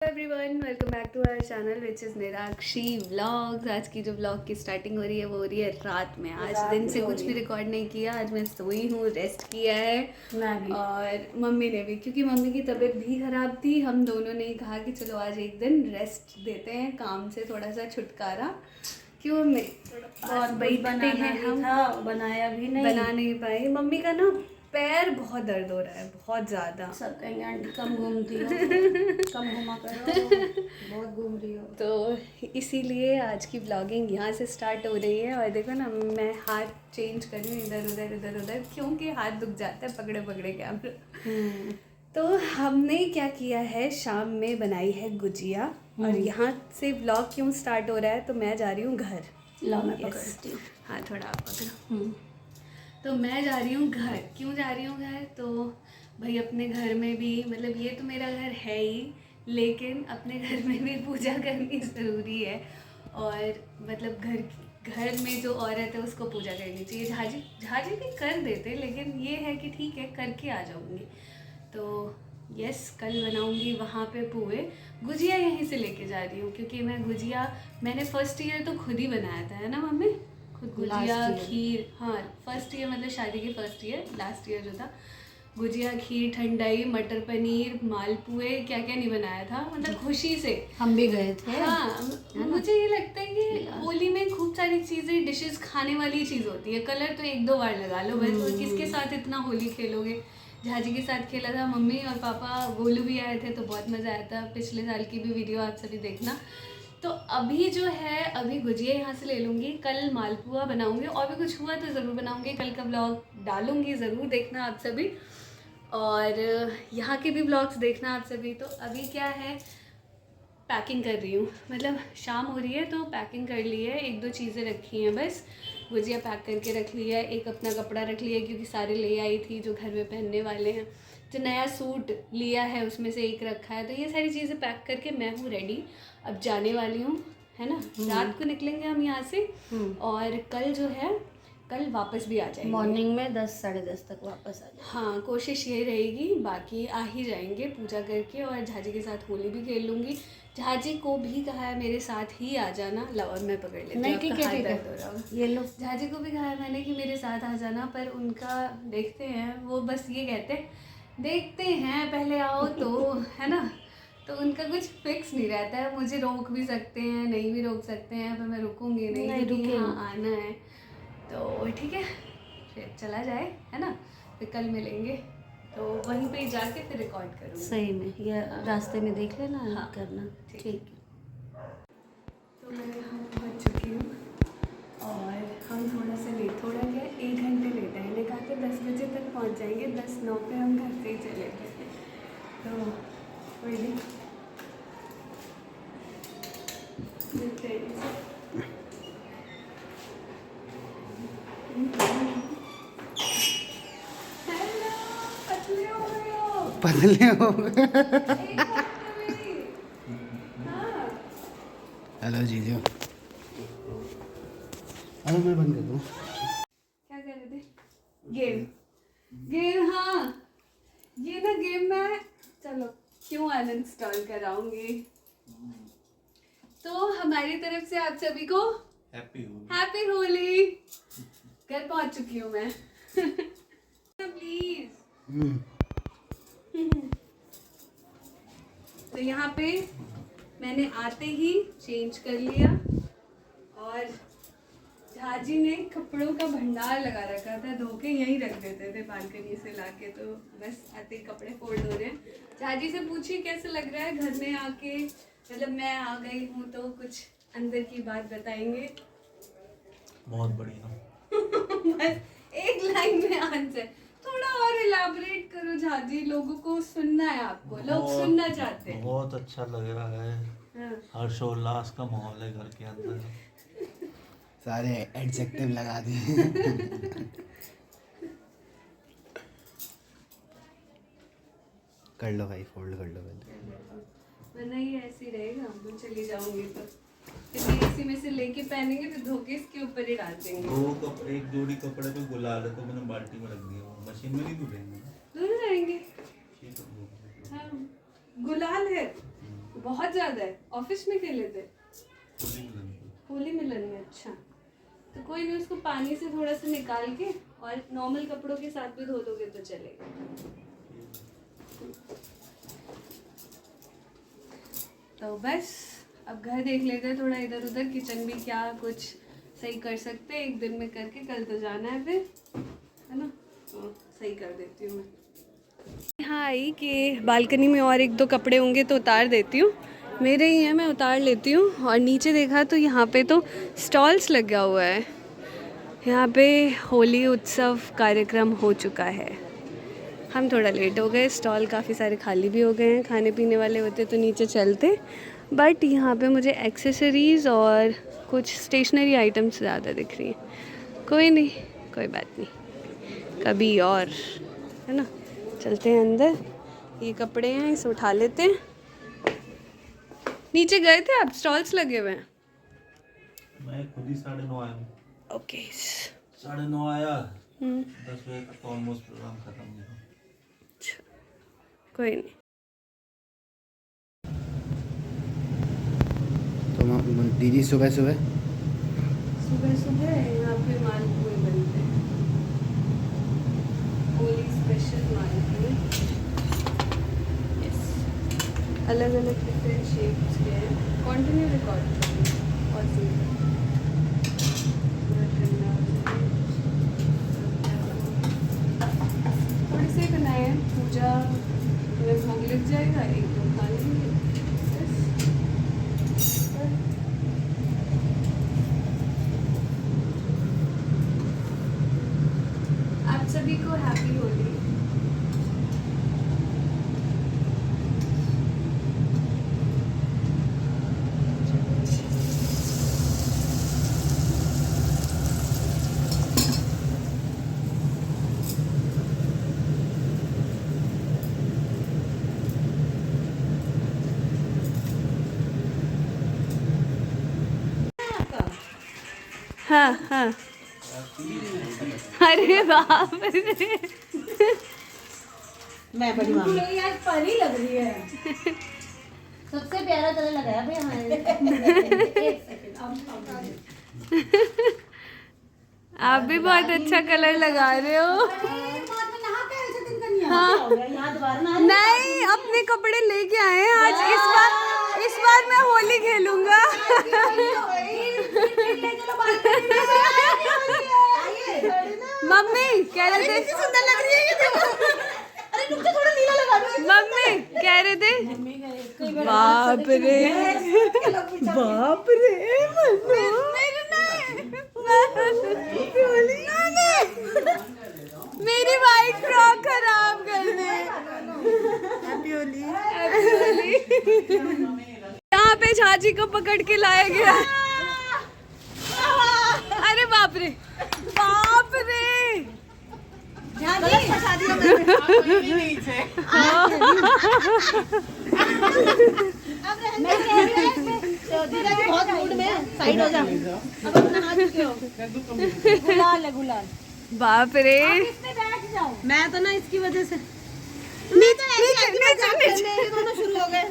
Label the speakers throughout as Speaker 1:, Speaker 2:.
Speaker 1: Everyone welcome back to our channel which is Nirakshi vlogs. आज की जो व्लॉग की स्टार्टिंग हो रही है वो हो रही है रात में। आज दिन से कुछ भी रिकॉर्ड नहीं किया, आज मैं सोई हूँ, रेस्ट किया है और मम्मी ने भी, क्योंकि मम्मी की तबीयत भी ख़राब थी। हम दोनों ने कहा कि चलो आज एक दिन रेस्ट देते हैं, काम से थोड़ा सा छुटकारा। क्यों मम्मी?
Speaker 2: बहुत बैठते हैं हम, बनाया भी नहीं,
Speaker 1: बना नहीं पाए। मम्मी का ना पैर बहुत दर्द हो रहा है, बहुत ज़्यादा।
Speaker 2: सब कहेंगे आंटी कम घूमती हो, कम घूमा करो, बहुत घूम रही हो।
Speaker 1: तो इसीलिए आज की व्लॉगिंग यहाँ से स्टार्ट हो रही है। और देखो ना, मैं हाथ चेंज कर रही हूँ इधर उधर क्योंकि हाथ दुख जाता है पकड़े पकड़े कैमरा। तो हमने क्या किया है, शाम में बनाई है गुजिया। और यहाँ से व्लॉग क्यों स्टार्ट हो रहा है, तो मैं जा रही हूँ घर।
Speaker 2: लो मैं पकड़ती हूँ।
Speaker 1: हाँ थोड़ा आप पकड़ो। तो मैं जा रही हूँ घर। क्यों जा रही हूँ घर? तो भाई अपने घर में भी, मतलब ये तो मेरा घर है ही, लेकिन अपने घर में भी पूजा करनी ज़रूरी है। और मतलब घर में जो औरत है उसको पूजा करनी चाहिए। झाजी भी कर देते, लेकिन ये है कि ठीक है करके आ जाऊँगी। तो यस, कल बनाऊँगी वहाँ पे पुए। गुजिया यहीं से लेके जा रही हूँ, क्योंकि मैं गुजिया मैंने फर्स्ट ईयर तो खुद ही बनाया था, है ना मम्मी? खुद गुजिया खीर। हाँ फर्स्ट ईयर, मतलब शादी के फर्स्ट ईयर, लास्ट ईयर जो था, गुजिया खीर ठंडाई मटर पनीर मालपुए क्या क्या नहीं बनाया था, मतलब खुशी से।
Speaker 2: हम भी गए थे।
Speaker 1: हाँ मुझे ये लगता है कि होली में खूब सारी चीज़ें, डिशेस खाने वाली चीज़ होती है। कलर तो एक दो बार लगा लो बस, और किसके साथ इतना होली खेलोगे। झाजी के साथ खेला था, मम्मी और पापा, गोलू भी आए थे तो बहुत मज़ा आया था। पिछले साल की भी वीडियो आप सभी देखना। तो अभी जो है, अभी गुजिया यहाँ से ले लूँगी, कल मालपुआ बनाऊँगी, और भी कुछ हुआ तो ज़रूर बनाऊँगी, कल का ब्लॉग डालूँगी, ज़रूर देखना आप सभी। और यहाँ के भी ब्लॉग्स देखना आप सभी। तो अभी क्या है, पैकिंग कर रही हूँ, मतलब शाम हो रही है तो पैकिंग कर ली है, एक दो चीज़ें रखी हैं बस। गुजिया पैक करके रख लिया है, एक अपना कपड़ा रख लिया है क्योंकि सारे ले आई थी जो घर में पहनने वाले हैं। जो नया सूट लिया है उसमें से एक रखा है। तो ये सारी चीज़ें पैक करके मैं हूँ रेडी, अब जाने वाली हूँ, है ना। रात को निकलेंगे हम यहाँ से, और कल जो है, कल वापस भी आ जाएंगे
Speaker 2: मॉर्निंग में 10 साढ़े 10 तक वापस आ जाए।
Speaker 1: हाँ कोशिश ये रहेगी, बाकी आ ही जाएंगे पूजा करके। और झाजी के साथ होली भी खेल लूँगी। झाजी को भी कहा है मेरे साथ ही आ जाना। और मैं पकड़ लेती हूँ,
Speaker 2: नहीं ठीक है, ये लो।
Speaker 1: झाजी को भी कहा है मैंने कि मेरे साथ आ जाना, पर उनका देखते हैं, वो बस ये कहते देखते हैं पहले आओ तो, है ना। तो उनका कुछ फिक्स नहीं रहता है, मुझे रोक भी सकते हैं, नहीं भी रोक सकते हैं, पर मैं रुकूंगी नहीं क्योंकि हाँ आना है। तो ठीक है, फिर चला जाए, है ना, फिर कल मिलेंगे। तो वहीं पे जाके फिर रिकॉर्ड करूँगी।
Speaker 2: सही में, ये रास्ते में देख लेना। हाँ करना ठीक है।
Speaker 1: तो मैं यहाँ पहुँच चुकी हूँ, और हम थोड़ा सा लेट, थोड़ा क्या 1 घंटे लेट है। इन्हें कहा कि 10 बजे तक पहुँच जाएंगे, 10:09 पे हम घर से ही चले गए। तो कोई नहीं, मिलते हैं।
Speaker 3: पतले हो गए। हेलो जीजू। अरे मैं बंद कर दूँ।
Speaker 1: क्या कर रहे थे? गेम हाँ, ये ना गेम में चलो क्यों अनइंस्टॉल कराऊंगी। तो हमारी तरफ से आप सभी को हैप्पी होली। घर पहुंच चुकी हूँ मैं। प्लीज। तो यहाँ पे मैंने आते ही चेंज कर लिया, और झाजी ने कपड़ों का भंडार लगा रखा था, धो के यहीं रख देते थे बालकनी से लाके। तो बस आते ही कपड़े फोल्ड हो रहे हैं। झाजी से पूछिए कैसे लग रहा है घर में आके, मतलब मैं आ गई हूँ तो कुछ अंदर की बात बताएंगे।
Speaker 4: बहुत बढ़िया।
Speaker 1: बस एक लाइन में आंसर, थोड़ा और इलाबोरेट करो झाजी, लोगों को सुनना है, आपको लोग सुनना चाहते हैं।
Speaker 4: बहुत अच्छा लग रहा है।
Speaker 1: हाँ।
Speaker 4: हर्षोल्लास का माहौल है घर के अंदर।
Speaker 3: सारे एडजेक्टिव लगा दिए। कर लो भाई, फोल्ड कर लो पहले।
Speaker 1: वरना ये ऐसे ही रहेगा, हम चली जाऊंगी तो फिर इसी में से लेके पहनेंगे, फिर धोके इसके ऊपर ही डाल देंगे।
Speaker 4: एक जोड़ी कपड़े पे गुलाल है तो मैंने बाल्टी में रख दिया, मशीन में नहीं धुलेंगे।
Speaker 1: धुल जाएंगे। हाँ गुलाल है, बहुत ज्यादा है। ऑफिस में खेले थे
Speaker 4: होली मिलन को।
Speaker 1: होली मिलन में। अच्छा तो कोई नहीं, उसको पानी से थोड़ा सा निकाल के और नॉर्मल कपड़ों के साथ भी धो दोगे तो चलेगा। तो बस अब घर देख लेते हैं थोड़ा इधर उधर, किचन भी क्या कुछ सही कर सकते हैं एक दिन में करके, कल तो जाना है फिर, है ना। तो सही कर देती हूँ मैं। हाँ आई कि बालकनी में और एक दो कपड़े होंगे तो उतार देती हूँ, मेरे ही हैं, मैं उतार लेती हूँ। और नीचे देखा तो यहाँ पे तो स्टॉल्स लगा हुआ है, यहाँ पे होली उत्सव कार्यक्रम हो चुका है। हम थोड़ा लेट हो गए, स्टॉल काफ़ी सारे खाली भी हो गए हैं, खाने पीने वाले होते तो नीचे चलते, बट यहाँ पे मुझे एक्सेसरीज़ और कुछ स्टेशनरी आइटम्स ज़्यादा दिख रही हैं। कोई नहीं, कोई बात नहीं, कभी और, है ना। चलते हैं अंदर, ये कपड़े हैं इसे उठा लेते हैं। नीचे गए थे आप, स्टॉल्स लगे हुए हैं।
Speaker 4: मैं खुद ही 9:30 आया हूँ।
Speaker 1: ओके
Speaker 4: 9:30 आया, 10 बजे तक ऑलमोस्ट प्रोग्राम खत्म हो गया।
Speaker 1: कोई नहीं।
Speaker 3: तो दीदी सुबह सुबह
Speaker 1: सुबह सुबह यहाँ पे मालपुए बनते हैं, होली स्पेशल मालपुए। यस, अलग अलग डिफरेंट शेप्स के हैं। कंटिन्यू रिकॉर्ड और थोड़ी सी बनाए हैं, पूजा में भोग लग जाएगा, एक दो खा लेंगे। आप सभी को हैप्पी होली। हाँ हाँ, अरे बाप रे,
Speaker 2: मैं बड़ी मामी ये आज परी लग रही है। सबसे प्यारा कलर लगाया भाई हमारे। एक सेकंड,
Speaker 1: आप भी बहुत अच्छा कलर लगा रहे हो। हाँ नहीं, अपने कपड़े लेके आए हैं आज, इस बार मैं होली खेलूंगा। मम्मी कह रहे थे सुंदर लग रही है, अरे नुक्ता थोड़ा नीला लगा दो। मम्मी कह रहे थे, बाप रे बाप रे, मेरी वाइट फ्रॉक खराब कर दे। हैप्पी होली। यहाँ पे झाजी को पकड़ के लाया गया। अरे बाप रे बाप रे,
Speaker 2: बहुत मूड में, साइड हो जा। अब अपना हाथ क्यों? गुलाल है गुलाल।
Speaker 1: बाप रे,
Speaker 2: मैं तो ना इसकी वजह से
Speaker 1: नीचे
Speaker 2: दोनों शुरू हो गए।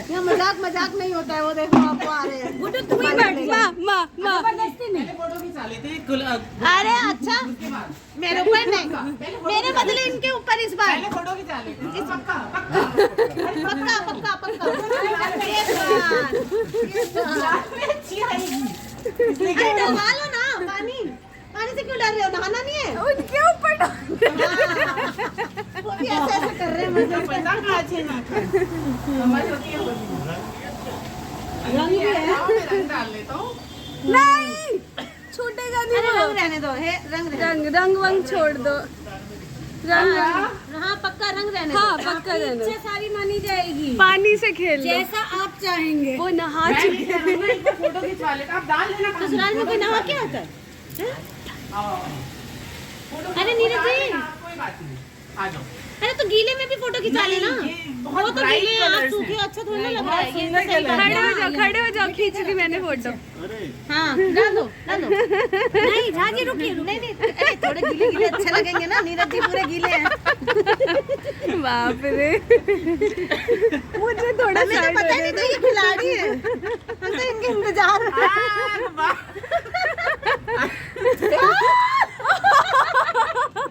Speaker 2: यहाँ मजाक नहीं होता है, वो देखो आपको आ रहे हैं। गुड्डू तुम ही बैठ,
Speaker 1: माँ
Speaker 2: जबरदस्ती नहीं।
Speaker 5: फोटो खिंचा लेते
Speaker 2: अरे अच्छा, मेरे ऊपर नहीं, मेरे बदले इनके ऊपर इस बार।
Speaker 5: पहले फोटो खिंचा लेते पक्का
Speaker 2: पक्का पक्का पक्का अरे डलवा लो ना पानी, पानी से क्यों डर रहे हो? नहाना नहीं है
Speaker 1: उनके ऊपर।
Speaker 2: वो भी ऐसे ऐसे कर रहे हैं, मतलब
Speaker 5: पता कहाँ अच्छे ना समझ होती है होली
Speaker 2: रंग भी है।
Speaker 5: रंग डाल लेता हूँ।
Speaker 1: नहीं छूटेगा नहीं
Speaker 2: अरे
Speaker 1: वो।
Speaker 2: रंग रहने दो, हे रंग
Speaker 1: रंग वंग छोड़ दो, रंग।
Speaker 2: हाँ पक्का रंग रहने
Speaker 1: हाँ,
Speaker 2: दो।
Speaker 1: पक्का
Speaker 2: आपकी
Speaker 1: रहने दो।
Speaker 2: इच्छा सारी मानी जाएगी,
Speaker 1: पानी से खेल लो
Speaker 2: जैसा आप चाहेंगे।
Speaker 1: वो नहा चुके।
Speaker 5: फोटो खिंचवा लेता, आप डाल लेना पानी।
Speaker 2: ससुराल में कोई नहा के आता है?
Speaker 5: फोटो
Speaker 2: अरे नीरज जी,
Speaker 5: कोई बात नहीं। आ जाओ।
Speaker 2: अरे तो गीले में भी फोटो खिंचा लेना।
Speaker 5: ये
Speaker 2: वो
Speaker 5: बहुत
Speaker 2: तो
Speaker 5: ब्राइट
Speaker 2: गीले हैं, आप
Speaker 5: कलर्स
Speaker 2: सूखे
Speaker 5: हैं।
Speaker 2: अच्छा थोड़ी ना लग रहा है। ये
Speaker 5: सुंदर
Speaker 2: सही
Speaker 5: कलर
Speaker 2: बात है।
Speaker 1: खड़े हो जाओ, खींच ली मैंने फोटो।
Speaker 2: हाँ ला दो ला दो। नहीं झाजी रुकिए, नहीं नहीं, अरे थोड़े गीले गीले अच्छे लगेंगे ना। नीरज जी पूरे गीले हैं।
Speaker 1: बाप रे, मुझे थोड़ा
Speaker 2: हमें तो पता ही नहीं था ये खिलाड़ी है। हम तो इनके इंतजार में हैं।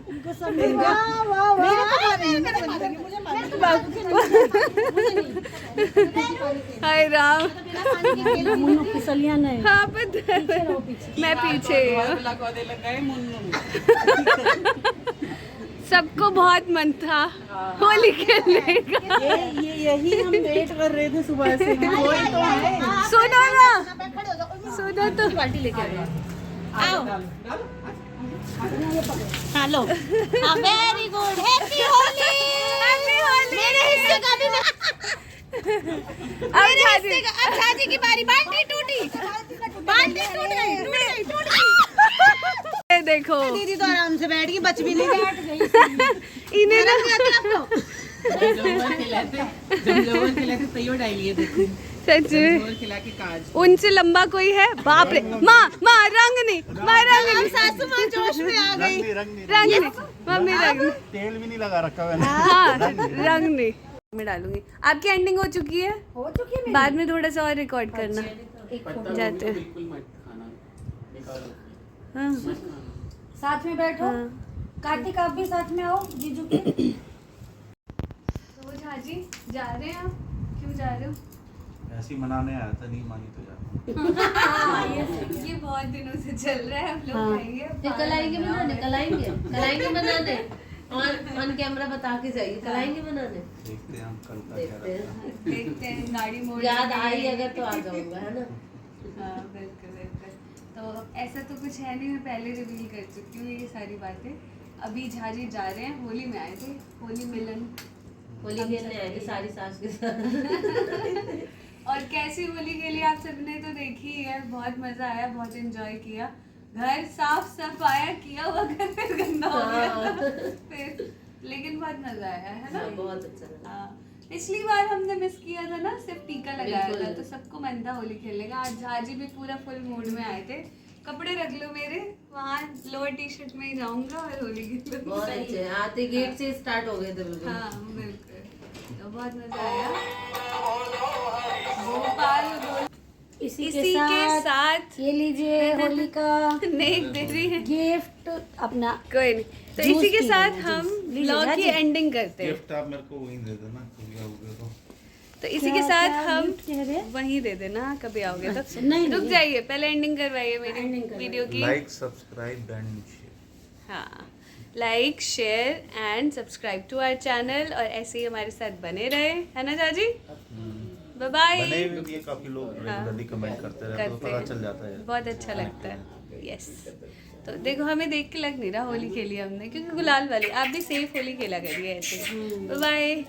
Speaker 2: इनको सब मिल गया। वाह वाह, मेरे को मारेंगे, मुझे
Speaker 1: हाय राम।
Speaker 2: मुन्नू फिसलियां नहीं।
Speaker 1: हाँ पर मैं पीछे ही हूँ।
Speaker 5: लग गए मुन्नू।
Speaker 1: सबको बहुत मन था होली खेलने का।
Speaker 5: ये यही हम वेट कर रहे थे सुबह से। कोई तो है।
Speaker 1: सुनो ना, सुनो तो,
Speaker 2: बाल्टी लेके आओ।
Speaker 5: डालो।
Speaker 2: हाँ लो। हाँ वेरी गुड, हैप्पी होली। मेरे हिस्से का भी
Speaker 1: अब झाजी
Speaker 2: अब झाजी की बारी। बाल्टी टूटी, बाल्टी टूट गई।
Speaker 1: ये देखो,
Speaker 2: दीदी तो आराम से बैठ गई, बच भी नहीं गई।
Speaker 1: इन्हें ना
Speaker 2: आपको
Speaker 5: जब लोगों खिलाते तैयो डालिए देखो।
Speaker 1: सच में
Speaker 5: और खिला के काज।
Speaker 1: उनसे लंबा कोई है? बाप रे, माँ माँ रंग नहीं, माँ रंग नहीं,
Speaker 2: सासू माँ जोश में आ गई।
Speaker 1: रंग नहीं, मम्मी रंग नहीं।
Speaker 3: तेल भी नहीं लगा रखा मैंने।
Speaker 1: हाँ रंग नहीं, मैं डालूंगी। आपकी एंडिंग हो चुकी है?
Speaker 2: हो चुकी है।
Speaker 1: बाद में थोड़ा सा और रिकॉर्ड करना। जाते हैं। हाँ
Speaker 2: साथ में बैठो।
Speaker 1: हाँ।
Speaker 2: कार्तिक आप भी साथ में आओ जीजू के।
Speaker 1: तो झाजी जा रहे हैं आप? क्यों जा रहे हो?
Speaker 4: ऐसे ही मनाने आया था, नहीं मानी तो जा।
Speaker 1: ये बहुत दिनों से चल रहा है, हम लोग खाएंगे।
Speaker 2: कल आएंगे बनाने, कल आएंगे बनाने। ऑन कैमरा बता के जाइए, कल आएंगे बनाने।
Speaker 4: देखते हैं हम कल का क्या रहता है।
Speaker 1: देखते हैं, गाड़ी मोड़
Speaker 2: याद
Speaker 1: लेंगे।
Speaker 2: आई अगर तो आ जाऊंगा, है ना।
Speaker 1: हाँ बिल्कुल बिल्कुल। तो ऐसा तो कुछ है नहीं, मैं पहले रिवील कर चुकी हूँ ये सारी बातें। अभी झाजी जा रहे हैं, होली में आए थे, होली मिलन।
Speaker 2: होली खेलने आए थे सारी सास के साथ।
Speaker 1: और कैसी होली खेली आप सबने तो देखी ही है, बहुत मजा आया, बहुत एंजॉय किया। घर साफ सफाया किया हुआ घर फिर गंदा हो गया फिर, लेकिन बहुत मजा आया है ना।
Speaker 2: बहुत अच्छा लगा।
Speaker 1: हाँ, पिछली बार हमने मिस किया था ना, सिर्फ टीका लगाया
Speaker 2: बिल्कुल।
Speaker 1: था, तो सबको मन था होली खेलने का। आज झाजी भी पूरा फुल मूड में आए थे। कपड़े रख लो मेरे, वहाँ लोअर टी शर्ट में ही जाऊंगा और होली खेलूंगा।
Speaker 2: बहुत अच्छे आते गेट से स्टार्ट हो गए थे बिल्कुल।
Speaker 1: हाँ बिल्कुल, तो बहुत मजा आया। भोपाल बोल इसी के साथ
Speaker 2: ये लीजिए होली का
Speaker 1: नेक दे रही है
Speaker 2: गिफ्ट अपना।
Speaker 1: कोई नहीं, तो
Speaker 2: जूस
Speaker 1: इसी के
Speaker 2: पी
Speaker 1: साथ
Speaker 2: लो,
Speaker 1: हम
Speaker 2: जूस।
Speaker 1: व्लॉग की
Speaker 2: लीजिए,
Speaker 1: एंडिंग करते हैं।
Speaker 4: गिफ्ट आप मेरे को वहीं दे देना, कभी आओगे
Speaker 1: तो इसी के साथ हम
Speaker 2: चेहरे
Speaker 1: वहीं दे देना, कभी आओगे तो।
Speaker 2: नहीं,
Speaker 1: रुक जाइए, पहले एंडिंग करवाइए मेरी वीडियो की।
Speaker 4: Like subscribe and share.
Speaker 1: हाँ, like share and subscribe to our channel, और ऐसे ही हमारे साथ बने रहे, है ना जाजी? Bye bye.
Speaker 4: बने हुए ये काफी लोग रेगुलरली कमेंट करते रहते हैं, तो पता चल जाता है।
Speaker 1: बहुत अच्छा लगता है। यस, तो देखो हमें देख के लग नहीं रहा होली खेली हमने, क्योंकि गुलाल वाली। आप भी सेफ होली खेला करिए ऐसे। Bye bye.